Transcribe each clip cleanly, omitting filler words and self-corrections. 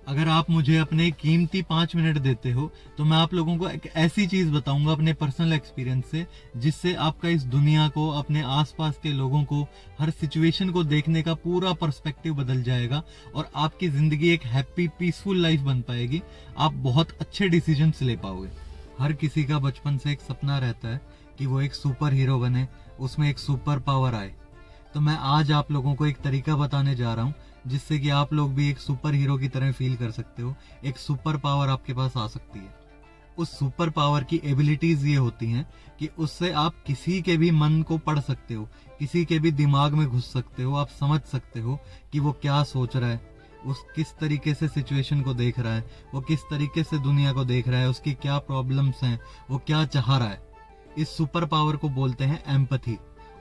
अगर आप मुझे अपने कीमती 5 मिनट देते हो तो मैं आप लोगों को एक ऐसी चीज बताऊंगा अपने पर्सनल एक्सपीरियंस से, जिससे आपका इस दुनिया को, अपने आसपास के लोगों को, हर सिचुएशन को देखने का पूरा पर्सपेक्टिव बदल जाएगा और आपकी जिंदगी एक हैप्पी पीसफुल लाइफ बन पाएगी। आप बहुत अच्छे डिसीजंस ले पाओगे। हर किसी का बचपन से एक सपना रहता है कि वो एक सुपर हीरो बने, उसमें एक सुपर पावर आए। तो मैं आज आप लोगों को एक तरीका बताने जा रहा हूँ जिससे कि आप लोग भी एक सुपर हीरो की तरह फील कर सकते हो। एक सुपर पावर आपके पास आ सकती है। उस सुपर पावर की एबिलिटीज ये होती हैं कि उससे आप किसी के भी मन को पढ़ सकते हो, किसी के भी दिमाग में घुस सकते हो। आप समझ सकते हो कि वो क्या सोच रहा है, उस किस तरीके से सिचुएशन को देख रहा है, वो किस तरीके से दुनिया को देख रहा है, उसकी क्या प्रॉब्लम्स हैं, वो क्या चाह रहा है। इस सुपर पावर को बोलते हैं एम्पैथी।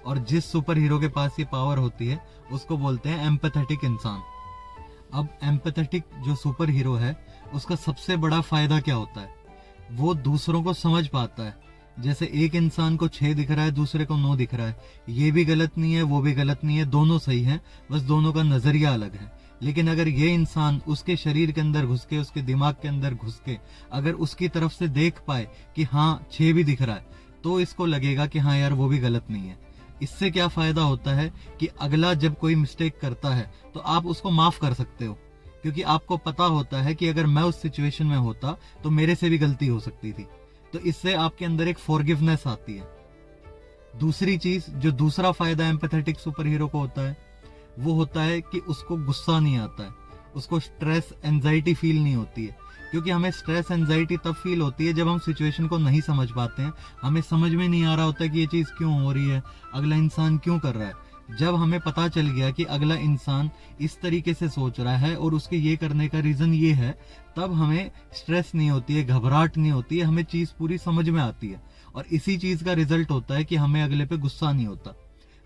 और जिस सुपर हीरो के पास ये पावर होती है उसको बोलते हैं एम्पैथेटिक इंसान। अब एम्पैथेटिक जो सुपर हीरो है उसका सबसे बड़ा फायदा क्या होता है? वो दूसरों को समझ पाता है। जैसे एक इंसान को 6 दिख रहा है, दूसरे को 9 दिख रहा है। ये भी गलत नहीं है, वो भी गलत नहीं है, दोनों सही हैं, बस दोनों का नजरिया अलग है। लेकिन अगर ये इंसान उसके शरीर के अंदर घुस के, उसके दिमाग के अंदर घुस के अगर उसकी तरफ से देख पाए कि हाँ 6 भी दिख रहा है, तो इसको लगेगा कि हाँ यार वो भी गलत नहीं है। इससे क्या फायदा होता है कि अगला जब कोई मिस्टेक करता है तो आप उसको माफ कर सकते हो, क्योंकि आपको पता होता है कि अगर मैं उस सिचुएशन में होता तो मेरे से भी गलती हो सकती थी। तो इससे आपके अंदर एक फॉरगिवनेस आती है। दूसरी चीज, जो दूसरा फायदा एम्पैथेटिक सुपर हीरो को होता है, वो होता है कि उसको गुस्सा नहीं आता है, उसको स्ट्रेस एंजाइटी फील नहीं होती है। क्योंकि हमें स्ट्रेस एंजाइटी तब फील होती है जब हम सिचुएशन को नहीं समझ पाते हैं, हमें समझ में नहीं आ रहा होता कि ये चीज क्यों हो रही है, अगला इंसान क्यों कर रहा है। जब हमें पता चल गया कि अगला इंसान इस तरीके से सोच रहा है और उसके ये करने का रीजन ये है, तब हमें स्ट्रेस नहीं होती है, घबराहट नहीं होती है, हमें चीज पूरी समझ में आती है। और इसी चीज का रिजल्ट होता है कि हमें अगले पे गुस्सा नहीं होता।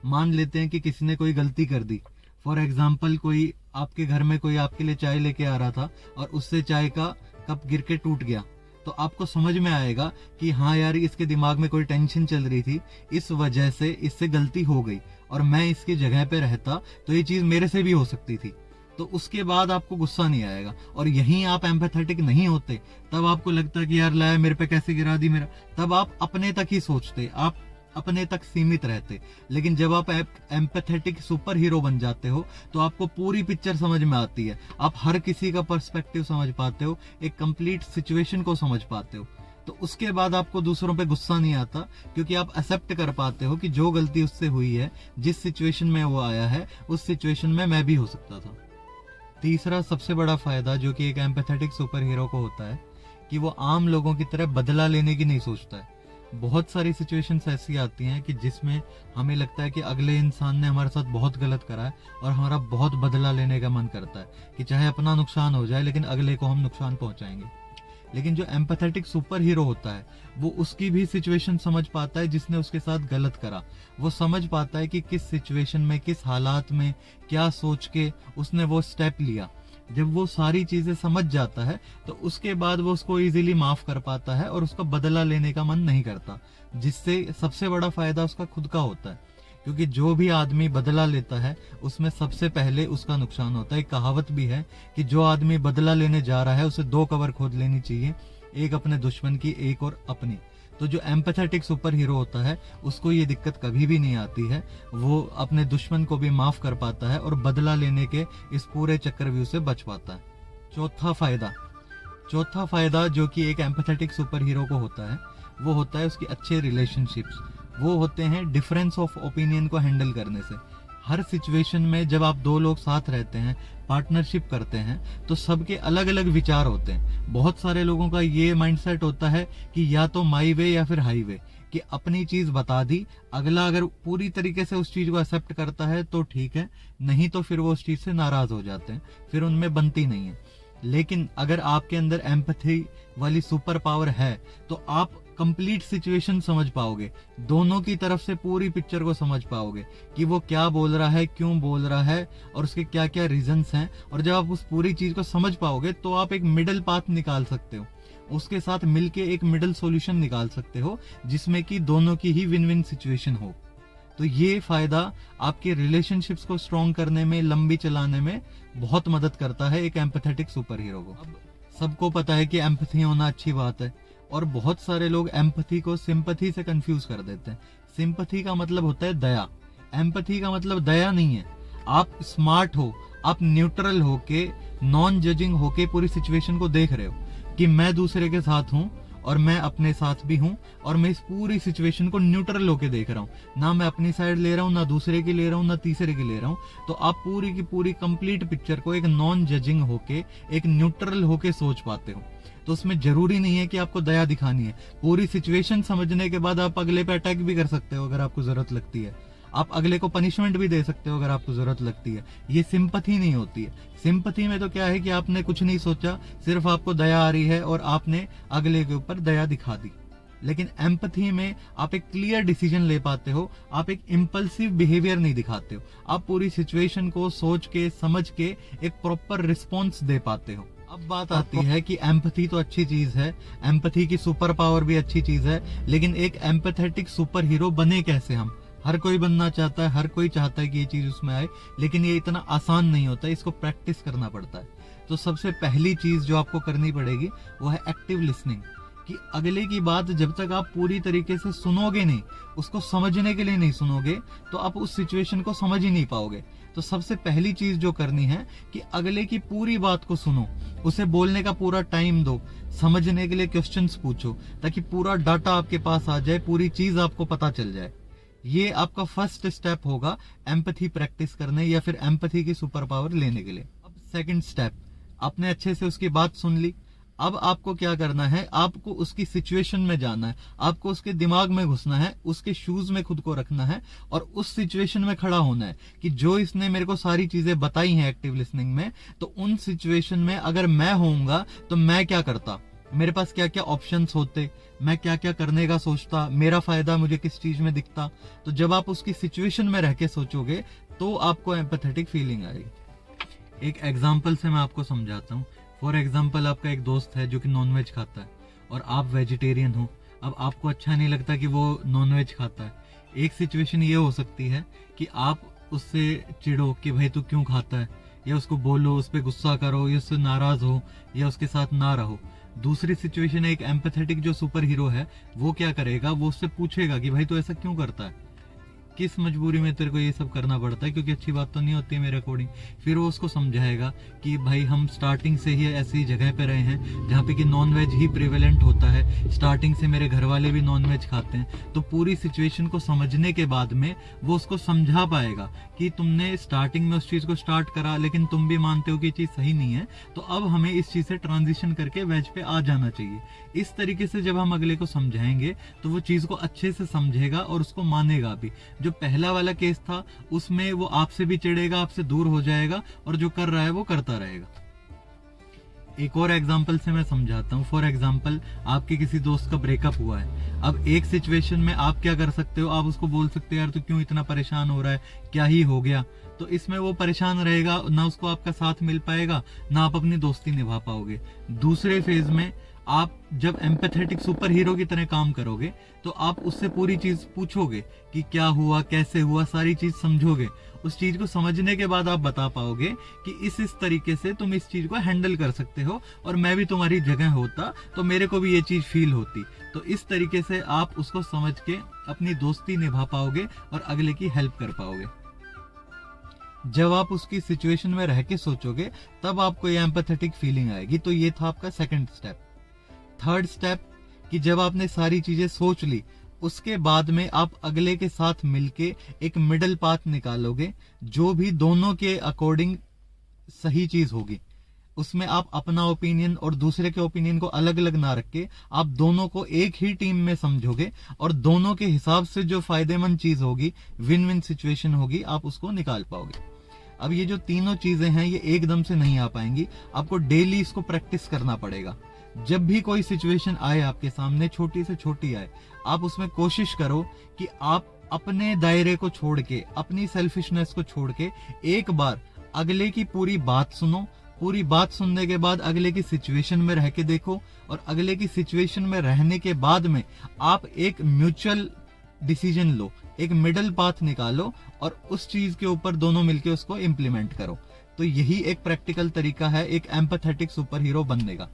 मान लेते हैं कि किसी ने कोई गलती कर दी। फॉर एग्जाम्पल, कोई आपके घर में कोई आपके लिए चाय लेके आ रहा था और उससे चाय का कप गिर के टूट गया, तो आपको समझ में आएगा कि हाँ यार इसके दिमाग में कोई टेंशन चल रही थी, इस वजह से इससे गलती हो गई, और मैं इसकी जगह पे रहता तो ये चीज मेरे से भी हो सकती थी। तो उसके बाद आपको गुस्सा नहीं आएगा। और यहीं आप एम्पैथेटिक नहीं होते, तब आपको लगता कि यार लाया मेरे पे कैसे गिरा दी मेरा, तब आप अपने तक ही सोचते, आप अपने तक सीमित रहते। लेकिन जब आप एम्पैथेटिक सुपर हीरो बन जाते हो तो आपको पूरी पिक्चर समझ में आती है, आप हर किसी का पर्सपेक्टिव समझ पाते हो, एक कंप्लीट सिचुएशन को समझ पाते हो। तो उसके बाद आपको दूसरों पे गुस्सा नहीं आता, क्योंकि आप एक्सेप्ट कर पाते हो कि जो गलती उससे हुई है, जिस सिचुएशन में वो आया है, उस सिचुएशन में मैं भी हो सकता था। तीसरा सबसे बड़ा फायदा जो कि एक एम्पैथेटिक सुपर हीरो को होता है कि वो आम लोगों की तरह बदला लेने की नहीं सोचता है। बहुत सारी सिचुएशंस ऐसी आती हैं कि जिसमें हमें लगता है कि अगले इंसान ने हमारे साथ बहुत गलत करा है और हमारा बहुत बदला लेने का मन करता है कि चाहे अपना नुकसान हो जाए लेकिन अगले को हम नुकसान पहुंचाएंगे। लेकिन जो एम्पैथेटिक सुपर हीरो होता है वो उसकी भी सिचुएशन समझ पाता है जिसने उसके साथ गलत करा। वो समझ पाता है कि किस सिचुएशन में, किस हालात में, क्या सोच के उसने वो स्टेप लिया। जब वो सारी चीजें समझ जाता है तो उसके बाद वो उसको इजीली माफ कर पाता है और उसका बदला लेने का मन नहीं करता, जिससे सबसे बड़ा फायदा उसका खुद का होता है। क्योंकि जो भी आदमी बदला लेता है उसमें सबसे पहले उसका नुकसान होता है। एक कहावत भी है कि जो आदमी बदला लेने जा रहा है उसे 2 कबर खोद लेनी चाहिए, एक अपने दुश्मन की, एक और अपनी। तो जो एम्पैथेटिक सुपर हीरो होता है उसको ये दिक्कत कभी भी नहीं आती है, वो अपने दुश्मन को भी माफ कर पाता है और बदला लेने के इस पूरे चक्रव्यूह से बच पाता है। चौथा फायदा जो कि एक एम्पैथेटिक सुपर हीरो को होता है वो होता है उसकी अच्छे रिलेशनशिप्स। वो होते हैं डिफरेंस ऑफ ओपिनियन को हैंडल करने से। हर सिचुएशन में जब आप 2 लोग साथ रहते हैं, पार्टनरशिप करते हैं, तो सबके अलग अलग विचार होते हैं। बहुत सारे लोगों का ये माइंडसेट होता है कि या तो माई वे या फिर हाई वे, कि अपनी चीज बता दी, अगला अगर पूरी तरीके से उस चीज को एक्सेप्ट करता है तो ठीक है, नहीं तो फिर वो उस चीज से नाराज हो जाते हैं, फिर उनमें बनती नहीं है। लेकिन अगर आपके अंदर एम्पैथी वाली सुपर पावर है तो आप कंप्लीट सिचुएशन समझ पाओगे, दोनों की तरफ से पूरी पिक्चर को समझ पाओगे कि वो क्या बोल रहा है, क्यों बोल रहा है और उसके क्या क्या रीजंस हैं। और जब आप उस पूरी चीज को समझ पाओगे तो आप एक मिडिल पाथ निकाल सकते हो, उसके साथ मिलके एक मिडिल सॉल्यूशन निकाल सकते हो जिसमें कि दोनों की ही विन विन सिचुएशन हो। तो ये फायदा आपके रिलेशनशिप्स को स्ट्रॉन्ग करने में, लंबी चलाने में बहुत मदद करता है एक एम्पैथेटिक सुपर हीरो को। अब सबको पता है कि एम्पैथी होना अच्छी बात है, और बहुत सारे लोग एम्पैथी को सिंपैथी से कंफ्यूज कर देते हैं। सिंपैथी का मतलब होता है दया, एम्पैथी का मतलब दया नहीं है। आप स्मार्ट हो, आप न्यूट्रल होके, नॉन जजिंग होके पूरी सिचुएशन को देख रहे हो कि मैं दूसरे के साथ हूं और मैं अपने साथ भी हूं, और मैं इस पूरी सिचुएशन को न्यूट्रल होके देख रहा हूं। ना मैं अपनी साइड ले रहा हूं, ना दूसरे की ले रहा हूं, ना तीसरे की ले रहा हूं। तो आप पूरी की पूरी कंप्लीट पिक्चर को एक नॉन जजिंग होके, एक न्यूट्रल होके सोच पाते हो। तो उसमें जरूरी नहीं है कि आपको दया दिखानी है। पूरी सिचुएशन समझने के बाद आप अगले पे अटैक भी कर सकते हो अगर आपको जरूरत लगती है। आप अगले को पनिशमेंट भी दे सकते हो अगर आपको जरूरत लगती है। ये सिंपैथी नहीं होती है। सिंपैथी में तो क्या है कि आपने कुछ नहीं सोचा, सिर्फ आपको दया आ रही है और आपने अगले के ऊपर दया दिखा दी। लेकिन एम्पैथी में आप एक क्लियर डिसीजन ले पाते हो, आप एक इम्पल्सिव बिहेवियर नहीं दिखाते हो, आप पूरी सिचुएशन को सोच के, समझ के एक प्रॉपर रिस्पॉन्स दे पाते हो। अब बात आती है कि एम्पैथी तो अच्छी चीज है, एम्पैथी की सुपर पावर भी अच्छी चीज है, लेकिन एक एम्पैथेटिक सुपर हीरो बने कैसे हम? हर कोई बनना चाहता है, हर कोई चाहता है कि ये चीज उसमें आए, लेकिन ये इतना आसान नहीं होता, इसको प्रैक्टिस करना पड़ता है। तो सबसे पहली चीज जो आपको करनी पड़ेगी वो है एक्टिव लिसनिंग, कि अगले की बात जब तक आप पूरी तरीके से सुनोगे नहीं, उसको समझने के लिए नहीं सुनोगे, तो आप उस सिचुएशन को समझ ही नहीं पाओगे। तो सबसे पहली चीज जो करनी है कि अगले की पूरी बात को सुनो, उसे बोलने का पूरा टाइम दो, समझने के लिए क्वेश्चंस पूछो, ताकि पूरा डाटा आपके पास आ जाए, पूरी चीज आपको पता चल जाए। ये आपका फर्स्ट स्टेप होगा एम्पैथी प्रैक्टिस करने या फिर एम्पैथी की सुपर पावर लेने के लिए। अब सेकंड स्टेप, आपने अच्छे से उसकी बात सुन ली। अब आपको क्या करना है, आपको उसकी सिचुएशन में जाना है, आपको उसके दिमाग में घुसना है, उसके शूज में खुद को रखना है और उस सिचुएशन में खड़ा होना है कि जो इसने मेरे को सारी चीजें बताई हैं एक्टिव लिसनिंग में, तो उन सिचुएशन में अगर मैं होऊंगा तो मैं क्या करता, मेरे पास क्या क्या ऑप्शंस होते, मैं क्या क्या करने का सोचता, मेरा फायदा मुझे किस चीज में दिखता। तो जब आप उसकी सिचुएशन में रह के सोचोगे तो आपको एम्पैथेटिक फीलिंग आएगी। एक एग्जाम्पल से मैं आपको समझाता हूँ। फॉर एग्जाम्पल, आपका एक दोस्त है जो कि नॉनवेज खाता है और आप वेजिटेरियन हो। अब आपको अच्छा नहीं लगता कि वो नॉनवेज खाता है। एक सिचुएशन ये हो सकती है कि आप उससे चिढ़ो कि भाई तू क्यों खाता है, या उसको बोलो, उस पर गुस्सा करो, या उससे नाराज हो, या उसके साथ ना रहो। दूसरी सिचुएशन, एक एम्पैथेटिक जो सुपर हीरो है वो क्या करेगा, वो उससे पूछेगा कि भाई तू ऐसा क्यों करता है, किस मजबूरी में तेरे को ये सब करना पड़ता है, क्योंकि अच्छी बात तो नहीं होती है मेरे अकॉर्डिंग। फिर वो उसको समझाएगा कि भाई हम स्टार्टिंग से ही ऐसी जगह पे रहे हैं जहाँ पे कि नॉनवेज ही प्रिवेलेंट होता है, स्टार्टिंग से मेरे घर वाले भी नॉनवेज खाते हैं। तो पूरी सिचुएशन को समझने के बाद में वो उसको समझा पाएगा कि तुमने स्टार्टिंग में उस चीज को स्टार्ट करा, लेकिन तुम भी मानते हो कि ये चीज सही नहीं है, तो अब हमें इस चीज से ट्रांजिशन करके वेज पे आ जाना चाहिए। इस तरीके से जब हम अगले को समझाएंगे तो वो चीज को अच्छे से समझेगा और उसको मानेगा भी। जो पहला वाला केस था उसमें वो आपसे भी चिढ़ेगा, आपसे दूर हो जाएगा और जो कर रहा है वो करता रहेगा। एक और एग्जांपल से मैं समझाता हूँ। फॉर एग्जांपल, आपके किसी दोस्त का ब्रेकअप हुआ है। अब एक सिचुएशन में आप क्या कर सकते हो, आप उसको बोल सकते हो यार तू क्यों इतना परेशान हो रहा है, क्या ही हो गया। तो इसमें वो परेशान रहेगा, ना उसको आपका साथ मिल पाएगा, ना आप अपनी दोस्ती निभा पाओगे। दूसरे फेज में आप जब एम्पैथेटिक सुपर हीरो की तरह काम करोगे तो आप उससे पूरी चीज पूछोगे कि क्या हुआ, कैसे हुआ, सारी चीज समझोगे। उस चीज को समझने के बाद आप बता पाओगे कि इस तरीके से तुम इस चीज को हैंडल कर सकते हो, और मैं भी तुम्हारी जगह होता तो मेरे को भी ये चीज फील होती। तो इस तरीके से आप उसको समझ के अपनी दोस्ती निभा पाओगे और अगले की हेल्प कर पाओगे। जब आप उसकी सिचुएशन में रह के सोचोगे तब आपको ये एम्पैथेटिक फीलिंग आएगी। तो ये था आपका सेकंड स्टेप। थर्ड स्टेप, कि जब आपने सारी चीजें सोच ली, उसके बाद में आप अगले के साथ मिलके एक मिडल पाथ निकालोगे, जो भी दोनों के अकॉर्डिंग सही चीज होगी। उसमें आप अपना ओपिनियन और दूसरे के ओपिनियन को अलग अलग ना रख के आप दोनों को एक ही टीम में समझोगे और दोनों के हिसाब से जो फायदेमंद चीज होगी, विन विन सिचुएशन होगी, आप उसको निकाल पाओगे। अब ये जो तीनों चीजें हैं ये एकदम से नहीं आ पाएंगी, आपको डेली इसको प्रैक्टिस करना पड़ेगा। जब भी कोई सिचुएशन आए आपके सामने, छोटी से छोटी आए, आप उसमें कोशिश करो कि आप अपने दायरे को छोड़ के, अपनी सेल्फिशनेस को छोड़ के एक बार अगले की पूरी बात सुनो। पूरी बात सुनने के बाद अगले की सिचुएशन में रह के देखो, और अगले की सिचुएशन में रहने के बाद में आप एक म्यूचुअल डिसीजन लो, एक मिडल पाथ निकालो और उस चीज के ऊपर दोनों मिलके उसको इम्प्लीमेंट करो। तो यही एक प्रैक्टिकल तरीका है एक एम्पैथेटिक सुपर हीरो बनने का।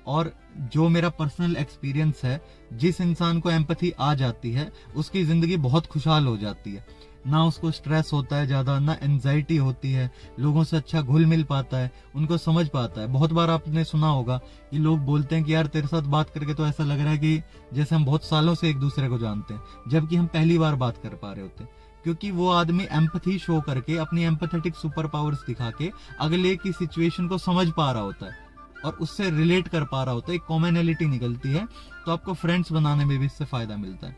और जो मेरा पर्सनल एक्सपीरियंस है, जिस इंसान को एम्पैथी आ जाती है उसकी जिंदगी बहुत खुशहाल हो जाती है, ना उसको स्ट्रेस होता है ज्यादा, ना एंजाइटी होती है, लोगों से अच्छा घुल मिल पाता है, उनको समझ पाता है। बहुत बार आपने सुना होगा कि लोग बोलते हैं कि यार तेरे साथ बात करके तो ऐसा लग रहा है कि जैसे हम बहुत सालों से एक दूसरे को जानते हैं, जबकि हम पहली बार बात कर पा रहे होते हैं। क्योंकि वो आदमी एम्पैथी शो करके, अपनी एम्पैथेटिक सुपर पावर्स दिखा के अगले की सिचुएशन को समझ पा रहा होता है और उससे रिलेट कर पा रहा होता है, एक कॉमनैलिटी निकलती है। तो आपको फ्रेंड्स बनाने में भी इससे फायदा मिलता है।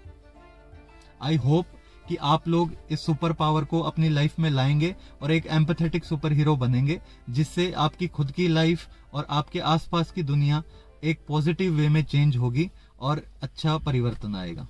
आई होप कि आप लोग इस सुपर पावर को अपनी लाइफ में लाएंगे और एक एम्पैथेटिक सुपर हीरो बनेंगे, जिससे आपकी खुद की लाइफ और आपके आसपास की दुनिया एक पॉजिटिव वे में चेंज होगी और अच्छा परिवर्तन आएगा।